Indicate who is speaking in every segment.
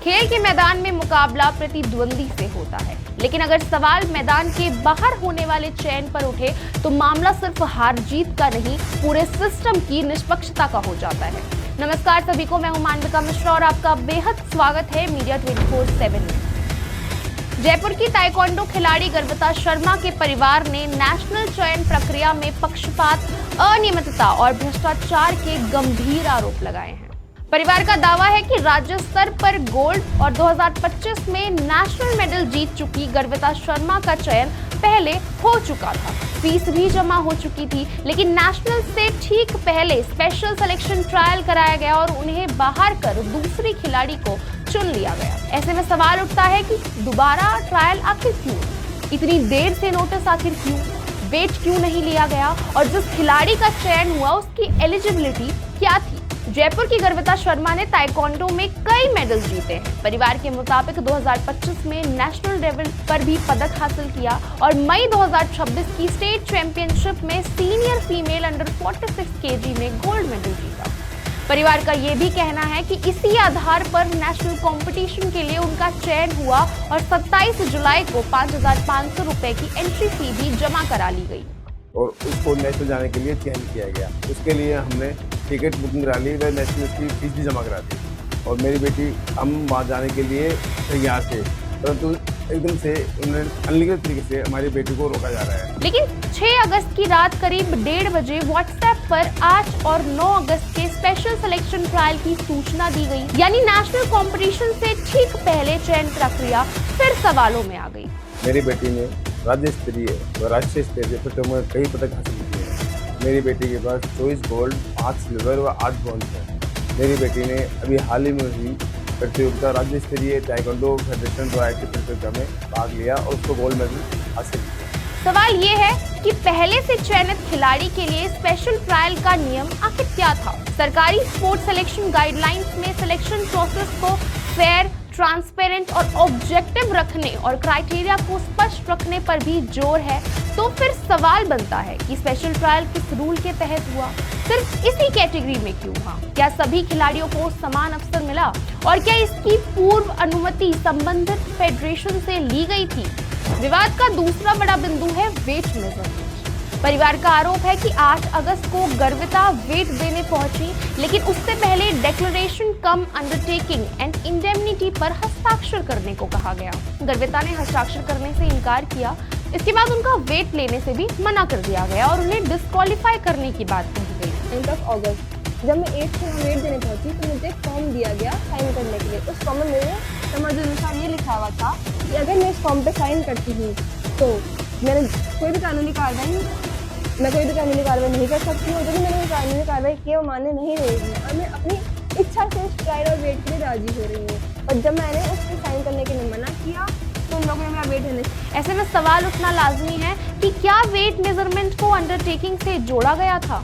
Speaker 1: खेल के मैदान में मुकाबला प्रतिद्वंदी से होता है, लेकिन अगर सवाल मैदान के बाहर होने वाले चयन पर उठे तो मामला सिर्फ हार जीत का नहीं, पूरे सिस्टम की निष्पक्षता का हो जाता है। नमस्कार सभी को, मैं हूं मानविका मिश्रा और आपका बेहद स्वागत है मीडिया 24/7 में। जयपुर की ताइक्वांडो खिलाड़ी गर्विता शर्मा के परिवार ने नेशनल चयन प्रक्रिया में पक्षपात, अनियमितता और भ्रष्टाचार के गंभीर आरोप लगाए हैं। परिवार का दावा है कि राज्य स्तर पर गोल्ड और 2025 में नेशनल मेडल जीत चुकी गर्विता शर्मा का चयन पहले हो चुका था, फीस भी जमा हो चुकी थी, लेकिन नेशनल से ठीक पहले स्पेशल सिलेक्शन ट्रायल कराया गया और उन्हें बाहर कर दूसरी खिलाड़ी को चुन लिया गया। ऐसे में सवाल उठता है कि दोबारा ट्रायल आखिर क्यों, इतनी देर से नोटिस आखिर क्यों, वेट क्यों नहीं लिया गया और जिस खिलाड़ी का चयन हुआ उसकी एलिजिबिलिटी क्या थी। जयपुर की गर्विता शर्मा ने ताइक्वांडो में कई मेडल जीते हैं। परिवार के मुताबिक 2025 में नेशनल लेवल पर भी पदक हासिल किया और मई 2026 की स्टेट चैंपियनशिप में सीनियर फीमेल अंडर 46 केजी में गोल्ड मेडल जीता। परिवार का ये भी कहना है कि इसी आधार पर नेशनल कंपटीशन के लिए उनका चयन हुआ और 27 जुलाई को 5,500 रुपए की एंट्री फी भी जमा करा ली गई
Speaker 2: और उसको नेशनल जाने के लिए चयन किया गया। उसके लिए हमने टिकट बुकिंग करा ली व नेशनल की फीस भी जमा करा दी और मेरी बेटी हम वहाँ जाने के लिए तैयार थे, परंतु एकदम से उन्होंने अनलीगल तरीके से हमारी बेटी को रोका जा रहा है।
Speaker 1: लेकिन 6 अगस्त की रात करीब 1:30 बजे व्हाट्सएप पर 8 और 9 अगस्त के स्पेशल सिलेक्शन ट्रायल की सूचना दी गई, यानी नेशनल कंपटीशन से ठीक पहले चयन प्रक्रिया फिर सवालों में आ गई।
Speaker 2: मेरी बेटी ने राज्य स्तरीय व राष्ट्रीय स्तरीय प्रतियोगिता में कई पदक हासिल किए हैं। मेरी बेटी के पास 24 गोल्ड, 5 सिल्वर व 8 ब्रॉन्ज है। मेरी बेटी ने अभी हाल ही में हुई प्रतियोगिता राज्य स्तरीय ताइक्वांडो फेडरेशन रॉयल की प्रतियोगिता में भाग लिया और उसको गोल्ड मेडल हासिल किया।
Speaker 1: सवाल ये है कि पहले से चयनित खिलाड़ी के लिए स्पेशल ट्रायल का नियम आखिर क्या था। सरकारी स्पोर्ट्स सिलेक्शन गाइडलाइंस में सिलेक्शन प्रोसेस को फेयर, ट्रांसपेरेंट और ऑब्जेक्टिव रखने और क्राइटेरिया को स्पष्ट रखने पर भी जोर है, तो फिर सवाल बनता है कि स्पेशल ट्रायल किस रूल के तहत हुआ, सिर्फ इसी कैटेगरी में क्यों हुआ, क्या सभी खिलाड़ियों को समान अवसर मिला और क्या इसकी पूर्व अनुमति संबंधित फेडरेशन से ली गई थी। विवाद का दूसरा बड़ा बिंदु है वेट मेजरमेंट। परिवार का आरोप है कि 8 अगस्त को गर्विता वेट देने पहुंची, लेकिन उससे पहले declaration come undertaking and indemnity पर हस्ताक्षर करने को कहा गया। गर्विता ने हस्ताक्षर करने से इनकार किया। इसके बाद उनका वेट लेने से भी मना कर दिया गया और उन्हें डिस्क्वालीफाई करने की बात कही गई।
Speaker 3: एंड ऑफ अगस्त जब मैं 8 को वेट देने पहुंची तो मुझे एक फॉर्म दिया गया साइन करने के लिए। उस फॉर्म में मेरे समझ अनुसार ये लिखा हुआ था कि अगर मैं इस फॉर्म पे साइन करती हूँ तो मैं कोई भी कानूनी कार्रवाई नहीं कर सकती हूँ। यदि मैंने कानूनी कार्रवाई की वो मान्य नहीं रहेगी और मैं अपनी इच्छा से उस ट्रायल और वेट के लिए राजी हो रही हूँ। और जब मैंने उस पर साइन करने के लिए मना किया तो उन लोगों ने मेरा वेट देने।
Speaker 1: ऐसे में सवाल उठना लाजमी है कि क्या वेट मेजरमेंट को अंडरटेकिंग से जोड़ा गया था?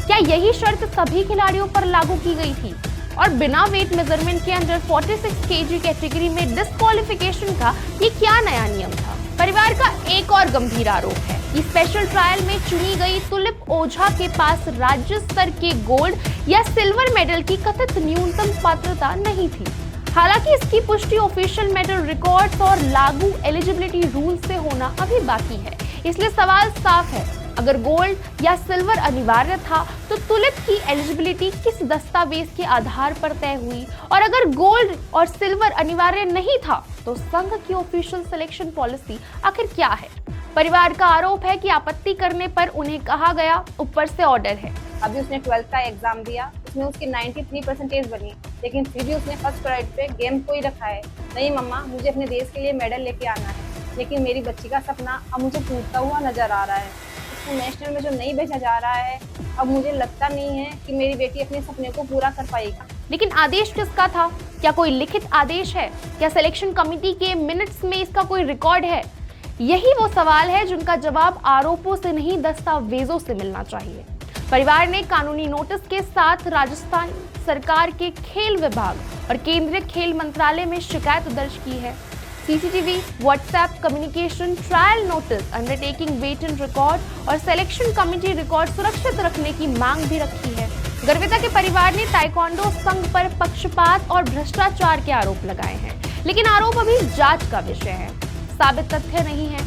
Speaker 1: क्या यही शर्त सभी खिलाड़ियों पर लागू की गई थी और बिना वेट मेजरमेंट के अंडर 46 केजी कैटेगरी में डिस्क्वालिफिकेशन का ये क्या नया नियम था? परिवार का एक और गंभीर आरोप है कि स्पेशल ट्रायल में चुनी गई तुलिप ओझा के पास राज्य स्तर के गोल्ड या सिल्वर मेडल की कथित न्यूनतम पात्रता नहीं थी। हालांकि इसकी पुष्टि ऑफिशियल मेडल रिकॉर्ड्स और लागू एलिजिबिलिटी रूल से होना अभी बाकी है। इसलिए सवाल साफ है, अगर गोल्ड या सिल्वर अनिवार्य था तो तुलिप की एलिजिबिलिटी किस दस्तावेज के आधार पर तय हुई, और अगर गोल्ड और सिल्वर अनिवार्य नहीं था तो संघ की ऑफिशियल सिलेक्शन पॉलिसी आखिर क्या है। परिवार का आरोप है कि आपत्ति करने पर उन्हें कहा गया ऊपर से ऑर्डर है।
Speaker 4: अभी उसने 12th का एग्जाम दिया, उसमें उसकी 93% बनी, लेकिन फिर भी उसने फर्स्ट प्राइज पे गेम को ही रखा है। नहीं मम्मा, मुझे अपने देश के लिए मेडल लेके आना है, लेकिन मेरी बच्ची का सपना अब मुझे टूटता हुआ नजर आ रहा है। उसको नेशनल में जो नहीं भेजा जा रहा है, अब मुझे लगता नहीं है कि मेरी बेटी अपने सपने को पूरा कर पाएगी।
Speaker 1: लेकिन आदेश किसका था? क्या कोई लिखित आदेश है? क्या सिलेक्शन कमेटी के मिनट्स में इसका कोई रिकॉर्ड है? यही वो सवाल है जिनका जवाब आरोपों से नहीं, दस्तावेजों से मिलना चाहिए। परिवार ने कानूनी नोटिस के साथ राजस्थान सरकार के खेल विभाग और केंद्रीय खेल मंत्रालय में शिकायत दर्ज की है। CCTV, WhatsApp communication, trial notice, undertaking wait and record और सिलेक्शन कमेटी रिकॉर्ड सुरक्षित रखने की मांग भी रखी है। गर्विता के परिवार ने ताइक्वांडो संघ पर पक्षपात और भ्रष्टाचार के आरोप लगाए हैं, लेकिन आरोप अभी जांच का विषय है, साबित तथ्य नहीं है।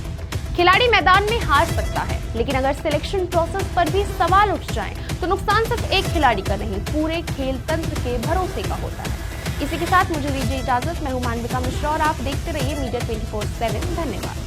Speaker 1: खिलाड़ी मैदान में हार सकता है, लेकिन अगर सिलेक्शन प्रोसेस पर भी सवाल उठ जाएं, तो नुकसान सिर्फ एक खिलाड़ी का नहीं, पूरे खेल तंत्र के भरोसे का होता है। इसी के साथ मुझे दीजिए इजाजत। मैं हूं मानविका मिश्रा और आप देखते रहिए मीडिया 24/7। धन्यवाद।